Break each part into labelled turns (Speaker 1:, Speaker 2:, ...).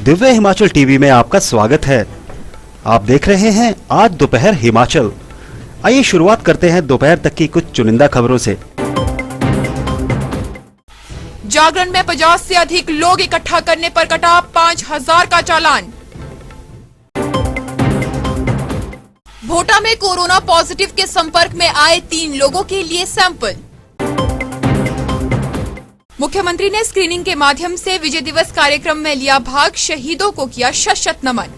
Speaker 1: Divya Himachal TV में आपका स्वागत है। आप देख रहे हैं आज दोपहर हिमाचल। आइए शुरुआत करते हैं दोपहर तक की कुछ चुनिंदा खबरों से।
Speaker 2: जागरण में 50 से अधिक लोग इकट्ठा करने पर कटा 5,000 का चालान। भोटा में कोरोना पॉजिटिव के संपर्क में आए 3 लोगों के लिए सैंपल। मुख्यमंत्री ने स्क्रीनिंग के माध्यम से विजय दिवस कार्यक्रम में लिया भाग, शहीदों को किया शत-शत नमन।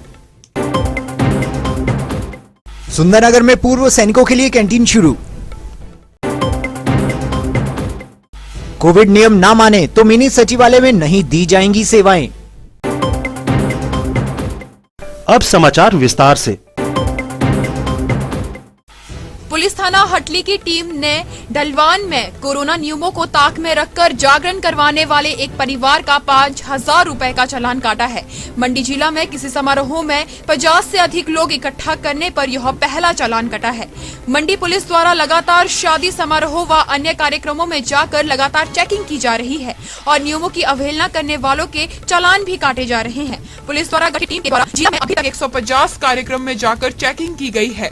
Speaker 3: सुंदरनगर में पूर्व सैनिकों के लिए कैंटीन शुरू। कोविड नियम ना माने तो मिनी सचिवालय में नहीं दी जाएंगी सेवाएं।
Speaker 1: अब समाचार विस्तार से।
Speaker 2: पुलिस थाना हटली की टीम ने ढलवान में कोरोना नियमों को ताक में रखकर जागरण करवाने वाले एक परिवार का 5,000 रुपए का चालान काटा है। मंडी जिला में किसी समारोह में 50 से अधिक लोग इकट्ठा करने पर यह पहला चालान कटा है। मंडी पुलिस द्वारा लगातार शादी समारोह व अन्य कार्यक्रमों में जाकर लगातार चेकिंग की जा रही है और नियमों की अवहेलना करने वालों के चालान भी काटे जा रहे हैं। पुलिस द्वारा गठित टीम के द्वारा जिला में अभी तक 150 कार्यक्रम में जाकर चेकिंग की गई है।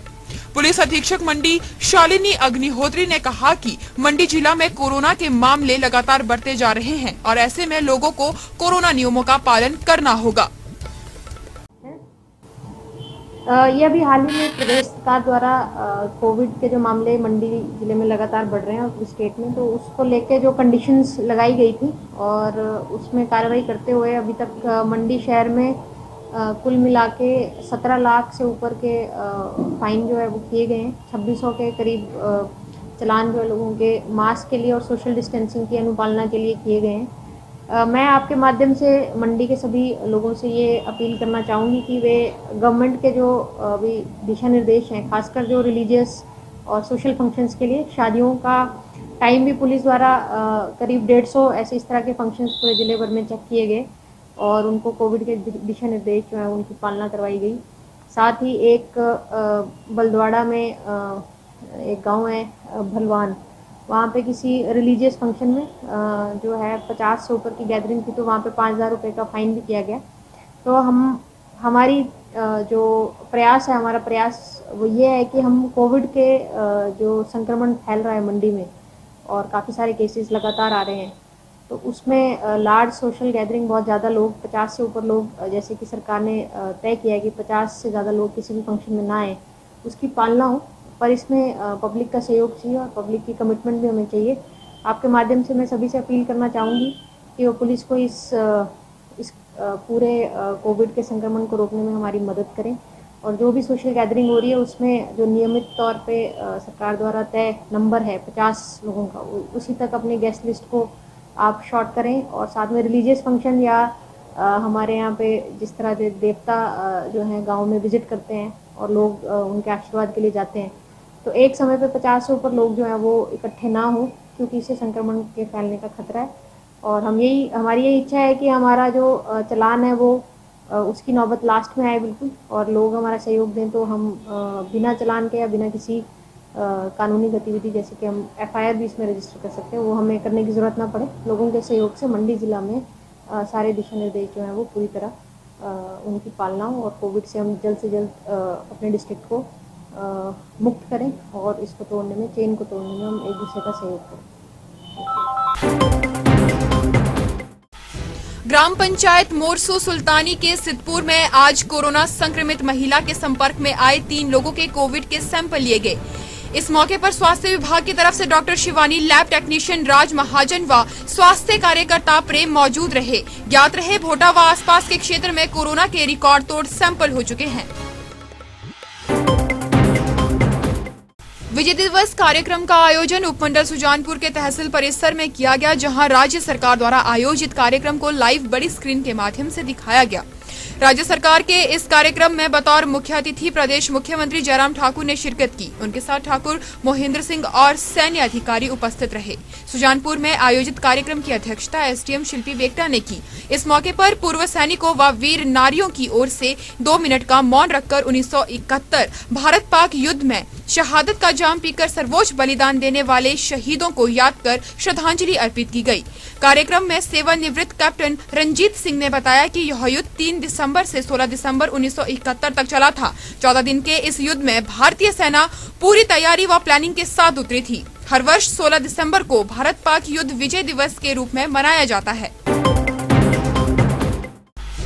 Speaker 2: पुलिस अधीक्षक मंडी शालिनी अग्निहोत्री ने कहा कि मंडी जिला में कोरोना के मामले लगातार बढ़ते जा रहे हैं और ऐसे में लोगों को कोरोना नियमों का पालन करना होगा।
Speaker 4: ये अभी हाल ही में प्रदेश सरकार द्वारा कोविड के जो मामले मंडी जिले में लगातार बढ़ रहे हैं और स्टेट में, तो उसको लेके जो कंडीशंस लगाई गई थी और उसमें कार्रवाई करते हुए अभी तक मंडी शहर में कुल मिला के 17 लाख से ऊपर के फाइन जो है वो किए गए हैं। 2600 के करीब चलान जो है लोगों के मास्क के लिए और सोशल डिस्टेंसिंग की अनुपालना के लिए किए गए हैं। मैं आपके माध्यम से मंडी के सभी लोगों से ये अपील करना चाहूँगी कि वे गवर्नमेंट के जो अभी दिशा निर्देश हैं, खासकर जो रिलीजियस और सोशल फंक्शंस के लिए शादियों का टाइम भी पुलिस द्वारा करीब 150 ऐसे इस तरह के फंक्शंस पूरे जिले भर में चेक किए गए और उनको कोविड के दिशा निर्देश जो है उनकी पालना करवाई गई। साथ ही एक बलद्वाड़ा में एक गांव है भलवान, वहाँ पे किसी रिलीजियस फंक्शन में जो है 50 से ऊपर की गैदरिंग थी, तो वहाँ पे 5,000 रुपये का फाइन भी किया गया। तो हमारी जो प्रयास है, हमारा प्रयास वो ये है कि हम कोविड के जो संक्रमण फैल रहा है मंडी में और काफ़ी सारे केसेस लगातार आ रहे हैं, तो उसमें लार्ज सोशल गैदरिंग, बहुत ज़्यादा लोग, 50 से ऊपर लोग, जैसे कि सरकार ने तय किया है कि 50 से ज़्यादा लोग किसी भी फंक्शन में ना आए, उसकी पालना हो। पर इसमें पब्लिक का सहयोग चाहिए और पब्लिक की कमिटमेंट भी हमें चाहिए। आपके माध्यम से मैं सभी से अपील करना चाहूँगी कि वो पुलिस को इस पूरे कोविड के संक्रमण को रोकने में हमारी मदद करें और जो भी सोशल गैदरिंग हो रही है उसमें जो नियमित तौर पे सरकार द्वारा तय नंबर है 50 लोगों का, उसी तक अपने गेस्ट लिस्ट को आप शॉर्ट करें। और साथ में रिलीजियस फंक्शन या हमारे यहाँ पे जिस तरह से देवता जो हैं गांव में विजिट करते हैं और लोग उनके आशीर्वाद के लिए जाते हैं, तो एक समय पे 50 से ऊपर लोग जो हैं वो इकट्ठे ना हो, क्योंकि इससे संक्रमण के फैलने का खतरा है। और हमारी यही इच्छा है कि हमारा जो चलान है वो उसकी नौबत लास्ट में आए बिल्कुल, और लोग हमारा सहयोग दें तो हम बिना चलान के या बिना किसी कानूनी गतिविधि, जैसे कि हम FIR भी इसमें रजिस्टर कर सकते हैं, वो हमें करने की ज़रूरत ना पड़े। लोगों के सहयोग से मंडी ज़िला में सारे दिशा निर्देश जो हैं वो पूरी तरह उनकी पालना हो और कोविड से हम जल्द से जल्द अपने डिस्ट्रिक्ट को मुक्त करें और इसको तोड़ने में, चेन को तोड़ने में हम एक दूसरे का सहयोग करें।
Speaker 2: ग्राम पंचायत मोरसू सुल्तानी के सिद्धपुर में आज कोरोना संक्रमित महिला के संपर्क में आए 3 लोगों के कोविड के सैंपल लिए गए। इस मौके पर स्वास्थ्य विभाग की तरफ से डॉक्टर शिवानी, लैब टेक्नीशियन राज महाजन व स्वास्थ्य कार्यकर्ता प्रेम मौजूद रहे। ज्ञात रहे भोटा व आसपास के क्षेत्र में कोरोना के रिकॉर्ड तोड़ सैंपल हो चुके हैं। विजय दिवस कार्यक्रम का आयोजन उपमंडल सुजानपुर के तहसील परिसर में किया गया, जहां राज्य सरकार द्वारा आयोजित कार्यक्रम को लाइव बड़ी स्क्रीन के माध्यम से दिखाया गया। राज्य सरकार के इस कार्यक्रम में बतौर मुख्य अतिथि प्रदेश मुख्यमंत्री जयराम ठाकुर ने शिरकत की। उनके साथ ठाकुर मोहिंद्र सिंह और सैन्य अधिकारी उपस्थित रहे। सुजानपुर में आयोजित कार्यक्रम की अध्यक्षता SDM शिल्पी वेक्टा ने की। इस मौके पर पूर्व सैनिकों व वीर नारियों की ओर से 2 मिनट का मौन रखकर 1971 भारत पाक युद्ध में शहादत का जाम पीकर सर्वोच्च बलिदान देने वाले शहीदों को याद कर श्रद्धांजलि अर्पित की गई। कार्यक्रम में सेवानिवृत्त कैप्टन रंजीत सिंह ने बताया कि यह युद्ध 3 दिसंबर से 16 दिसंबर 1971 तक चला था। 14 दिन के इस युद्ध में भारतीय सेना पूरी तैयारी व प्लानिंग के साथ उतरी थी। हर वर्ष 16 दिसंबर को भारत पाक युद्ध विजय दिवस के रूप में मनाया जाता है।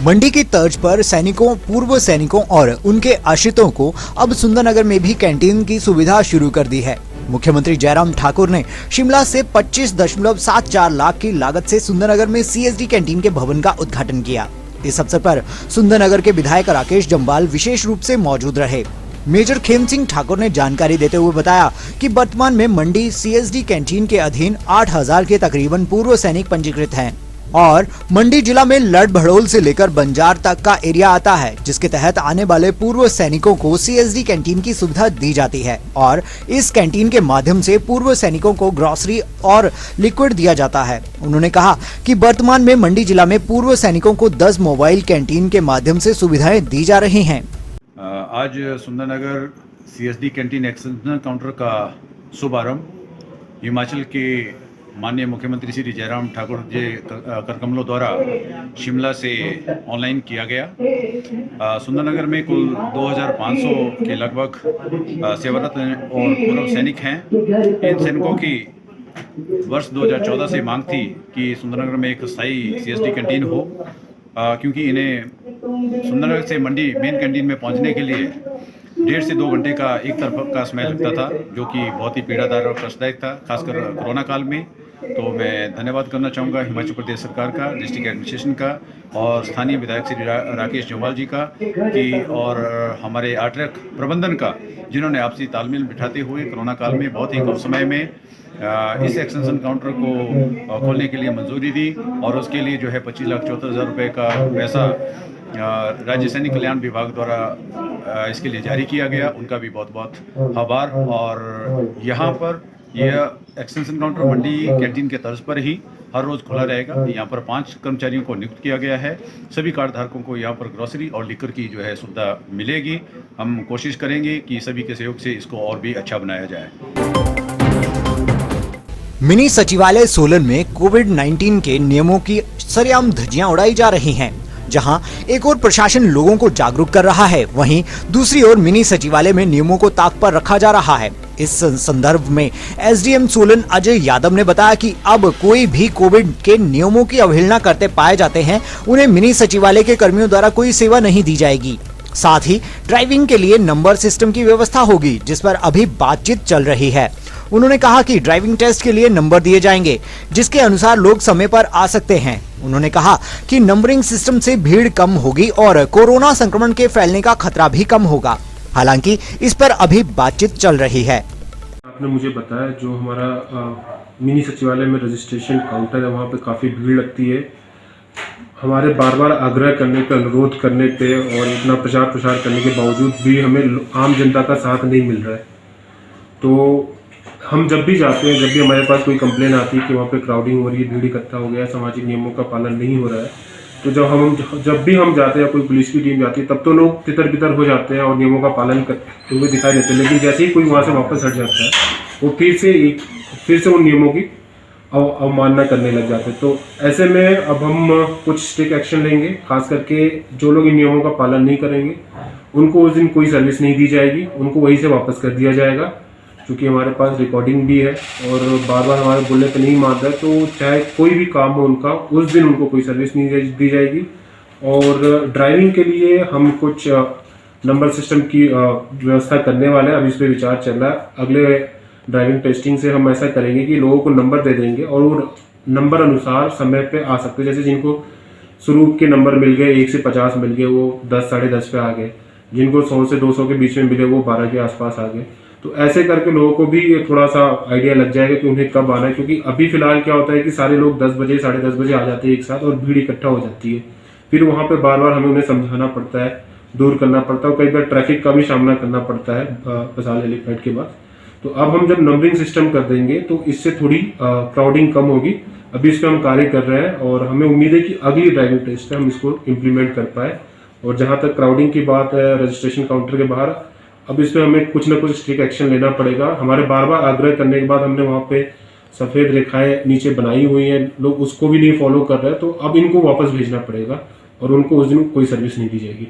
Speaker 3: मंडी की तर्ज पर सैनिकों, पूर्व सैनिकों और उनके आश्रितों को अब सुंदरनगर में भी कैंटीन की सुविधा शुरू कर दी है। मुख्यमंत्री जयराम ठाकुर ने शिमला से 25.74 लाख की लागत से सुंदरनगर में सीएसडी कैंटीन के भवन का उद्घाटन किया। इस अवसर पर सुंदरनगर के विधायक राकेश जम्वाल विशेष रूप से मौजूद रहे। मेजर खेम सिंह ठाकुर ने जानकारी देते हुए बताया कि वर्तमान में मंडी सीएसडी कैंटीन के अधीन 8000 के तकरीबन पूर्व सैनिक पंजीकृत हैं और मंडी जिला में लड़ भड़ोल से लेकर बंजार तक का एरिया आता है, जिसके तहत आने वाले पूर्व सैनिकों को सीएसडी कैंटीन की सुविधा दी जाती है और इस कैंटीन के माध्यम से पूर्व सैनिकों को ग्रोसरी और लिक्विड दिया जाता है। उन्होंने कहा कि वर्तमान में मंडी जिला में पूर्व सैनिकों को 10 मोबाइल कैंटीन के माध्यम से सुविधाएं दी जा रही हैं।
Speaker 5: आज Sundernagar CSD canteen extension counter का शुभारंभ हिमाचल के माननीय मुख्यमंत्री श्री जयराम ठाकुर जी करकमलों द्वारा शिमला से ऑनलाइन किया गया। सुंदरनगर में कुल 2500 के लगभग सेवारत और पूर्व सैनिक हैं। इन सैनिकों की वर्ष 2014 से मांग थी कि सुंदरनगर में एक स्थायी सीएसडी कैंटीन हो, क्योंकि इन्हें सुंदरनगर से मंडी मेन कैंटीन में पहुंचने के लिए 1.5 से 2 घंटे का एक तरफ का समय लगता था, जो कि बहुत ही पीड़ादायक और कष्टदायक था, खासकर कोरोना काल में। तो मैं धन्यवाद करना चाहूँगा हिमाचल प्रदेश सरकार का, डिस्ट्रिक्ट एडमिनिस्ट्रेशन का और स्थानीय विधायक श्री राकेश जम्वाल जी का और हमारे आरट्रैक प्रबंधन का, जिन्होंने आपसी तालमेल बिठाते हुए कोरोना काल में बहुत ही कम समय में इस एक्सटेंशन काउंटर को खोलने के लिए मंजूरी दी और उसके लिए जो है 25,74,000 रुपये का पैसा राज्य सैनिक कल्याण विभाग द्वारा इसके लिए जारी किया गया। उनका भी बहुत बहुत आभार। और यहाँ पर यह एक्सटेंशन काउंटर मंडी कैंटीन के तर्ज पर ही हर रोज़ खुला रहेगा। यहाँ पर 5 कर्मचारियों को नियुक्त किया गया है। सभी कार्ड धारकों को यहाँ पर ग्रोसरी और लिकर की जो है सुविधा मिलेगी। हम कोशिश करेंगे कि सभी के सहयोग से इसको और भी अच्छा बनाया जाए।
Speaker 3: मिनी सचिवालय सोलन में कोविड-19 के नियमों की सरेआम धज्जियां उड़ाई जा रही हैं। जहां एक ओर प्रशासन लोगों को जागरूक कर रहा है, वहीं दूसरी ओर मिनी सचिवालय में नियमों को ताक पर रखा जा रहा है। इस संदर्भ में एसडीएम सोलन अजय यादव ने बताया कि अब कोई भी कोविड के नियमों की अवहेलना करते पाए जाते हैं, उन्हें मिनी सचिवालय के कर्मियों द्वारा कोई सेवा नहीं दी जाएगी। साथ ही ड्राइविंग के लिए नंबर सिस्टम की व्यवस्था होगी, जिस पर अभी बातचीत चल रही है। उन्होंने कहा कि ड्राइविंग टेस्ट के लिए नंबर दिए जाएंगे, जिसके अनुसार लोग समय पर आ सकते हैं। उन्होंने कहा कि नंबरिंग सिस्टम से भीड़ कम होगी और कोरोना संक्रमण के फैलने का खतरा भी कम होगा। हालांकि इस पर अभी बातचीत चल रही है।
Speaker 6: आपने मुझे बताया जो हमारा मिनी सचिवालय में रजिस्ट्रेशन काउंटर है, वहाँ पे काफ़ी भीड़ लगती है। हमारे बार बार आग्रह करने पे, अनुरोध करने पे और इतना प्रचार प्रसार करने के बावजूद भी हमें आम जनता का साथ नहीं मिल रहा है। तो हम जब भी जाते हैं, जब भी हमारे पास कोई कंप्लेन आती है कि वहाँ पे क्राउडिंग हो रही है, भीड़ इकट्ठा हो गया है, सामाजिक नियमों का पालन नहीं हो रहा है, तो जब भी हम जाते हैं, कोई पुलिस की टीम जाती है, तब तो लोग तितर बितर हो जाते हैं और नियमों का पालन करते हुए दिखाई देते हैं। लेकिन जैसे ही कोई वहाँ से वापस हट जाता है, वो फिर से उन नियमों की अवमानना करने लग जाते हैं। तो ऐसे में अब हम कुछ स्ट्रिक्ट एक्शन लेंगे। खास करके जो लोग इन नियमों का पालन नहीं करेंगे, उनको उस दिन कोई सर्विस नहीं दी जाएगी, उनको वहीं से वापस कर दिया जाएगा। क्योंकि हमारे पास रिकॉर्डिंग भी है और बार बार हमारे बोलने पर नहीं मानता है, तो चाहे कोई भी काम हो उनका, उस दिन उनको कोई सर्विस नहीं दी जाएगी। और ड्राइविंग के लिए हम कुछ नंबर सिस्टम की व्यवस्था करने वाले हैं। अभी इस पर विचार चल रहा है। अगले ड्राइविंग टेस्टिंग से हम ऐसा करेंगे कि लोगों को नंबर दे देंगे और वो नंबर अनुसार समय पे आ सकते हैं। जैसे जिनको शुरू के नंबर मिल गए 1 से 50 मिल गए, वो 10 साढ़े 10 पे आ गए। जिनको 100 से 200 के बीच में मिले, वो 12 के आसपास आ गए। तो ऐसे करके लोगों को भी थोड़ा सा आइडिया लग जाएगा कि उन्हें कब आना है। क्योंकि अभी फिलहाल क्या होता है कि सारे लोग 10 बजे साढ़े 10 बजे आ जाते हैं एक साथ और भीड़ इकट्ठा हो जाती है। फिर वहाँ पे बार बार हमें उन्हें समझाना पड़ता है, दूर करना पड़ता है और कई बार ट्रैफिक का भी सामना करना पड़ता है पसाल एलिफेंट के बाद। तो अब हम जब नंबरिंग सिस्टम कर देंगे तो इससे थोड़ी क्राउडिंग कम होगी। अभी इस पर हम कार्य कर रहे हैं और हमें उम्मीद है कि अगली ड्राइविंग टेस्ट में हम इसको इम्प्लीमेंट कर पाए। और जहाँ तक क्राउडिंग की बात है, रजिस्ट्रेशन काउंटर के बाहर अब इस पर हमें कुछ ना कुछ स्ट्रिक्ट एक्शन लेना पड़ेगा। हमारे बार बार आग्रह करने के बाद हमने वहाँ पे सफ़ेद रेखाएं नीचे बनाई हुई हैं, लोग उसको भी नहीं फॉलो कर रहे हैं, तो अब इनको वापस भेजना पड़ेगा और उनको उस दिन कोई सर्विस नहीं दी जाएगी।